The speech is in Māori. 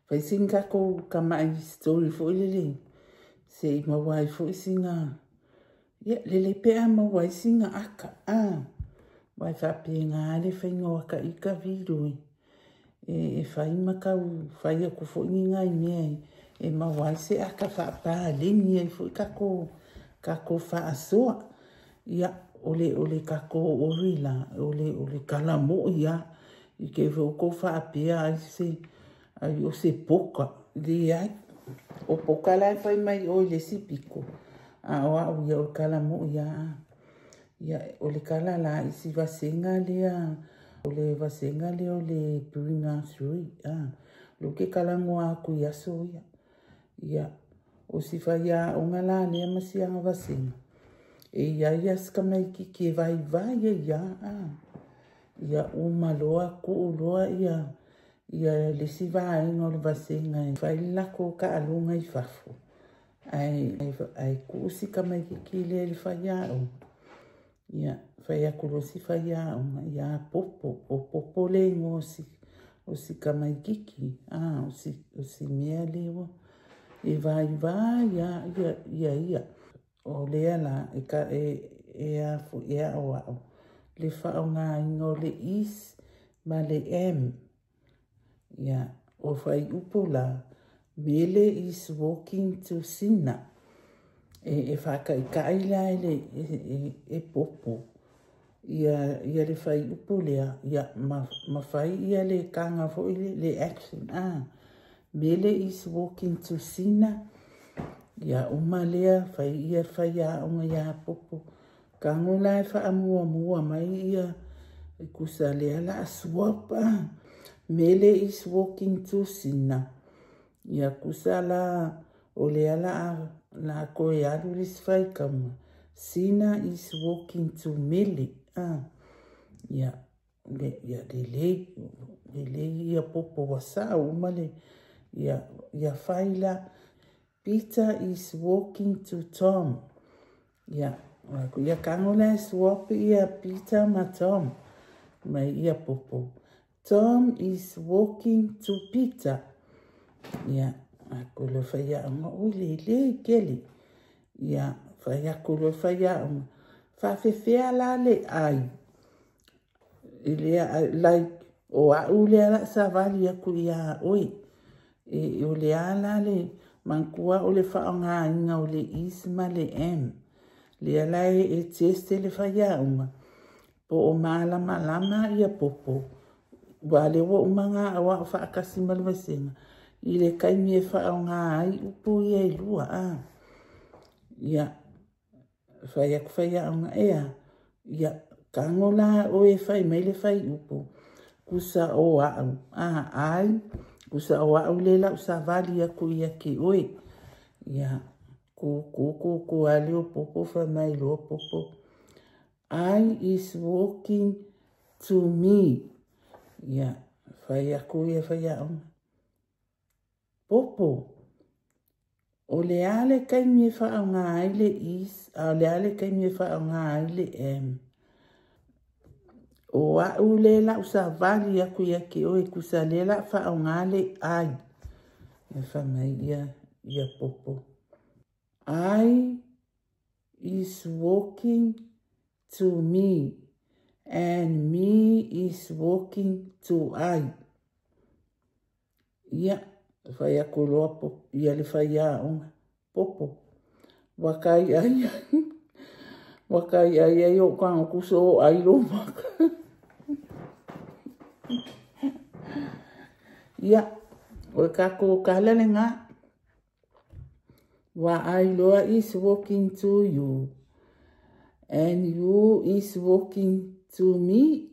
Fai singa ko kamai story fo lele. Se mawai fo singa. Ya lele pea mawai singa aka. Vai whape ngā le whai ngawaka ika virui. E whai makau, whai aku fo ngai mea. E mawai se aka whapa lingi e fo kako whaasoa. Ya ole kako orila. Ole kalamo ya. I ke ko whapea ai se. Ai o se poka. Li ai. O poka lai whai mai o le sipiko. Oa o ia o kalamo ya. Ya ole kala la isi vasenga lea. Ole vasenga lea o le puringa sui. Lo ke kalangoa aku yaso ya. Ya o si whaia o ngala lea masianga vasenga. E ia skamai ki vai ya. Ya o maloa ko uloa ya. Ya le si vai ngol vasenga. Vai lako ka alunga I fafo. Ai ko si kamai ki le whaia o. Ya, whai ako si whai a ya popo le ngosi o si kamai kiki o si mea lewa e vai ya o lea la e a o le whao ngā ingo le is ma le em ya o whai upo la mele is walking to Sina e whaka I kaila e popo. Ia le whai upo lea. Ia ma whai ia le kanga fo le action. Mele is walking to Sina. Ia uma lea whai ia whai a unga ia popo. Kango lai wha mua mai ia. E kusa lea la swapa. Mele is walking to Sina. Ia kusa la o lea la koe alu lis whai kama. Sina is walking to Mele. Ya le ia popo wasa umale. Ya whaila. Peter is walking to Tom. Ya kangola swap ia Peter ma Tom. Mai ia popo. Tom is walking to Peter. Ya ako lo whaia anga le keli. Ya whaia ako lo whaia anga. Whawhewhea la le ai. Ilea like o au lea la sa vali aku ia oi. O lea la le mankua o le whaonga inga o le isma le em. Lea la e teste le whaia anga. Po o malama ia popo. Wale wo umanga awa o whaakasi malwasenga. I le kaimi e whaonga ai upu ia I lua Ia whaia onga ea. Ia kangola o e whai mai le whai upu. Kusa o au. Ai. Kusa o au le lau sa vali aku ia ki oe. Ia ko ali o popo whai mai lo popo. I is walking to me. Ia whai aku ia whaia onga. Popo. O le ale kai mi wha ngā ai le is, a le ale kai mi wha ngā ai le em. O au le la usa vali aku ia ki o e kusa le la wha ngā le ai. E wha mai ia popo. I is walking to me and me is walking to I. Ia. Whai ako loa popo. Ia le whai a onga. Popo. Wakai ai. Wakai ai o kanga kuso o airo maka. Ia. O kako kalele ngā. Wa ai loa is walking to you. And you is walking to me.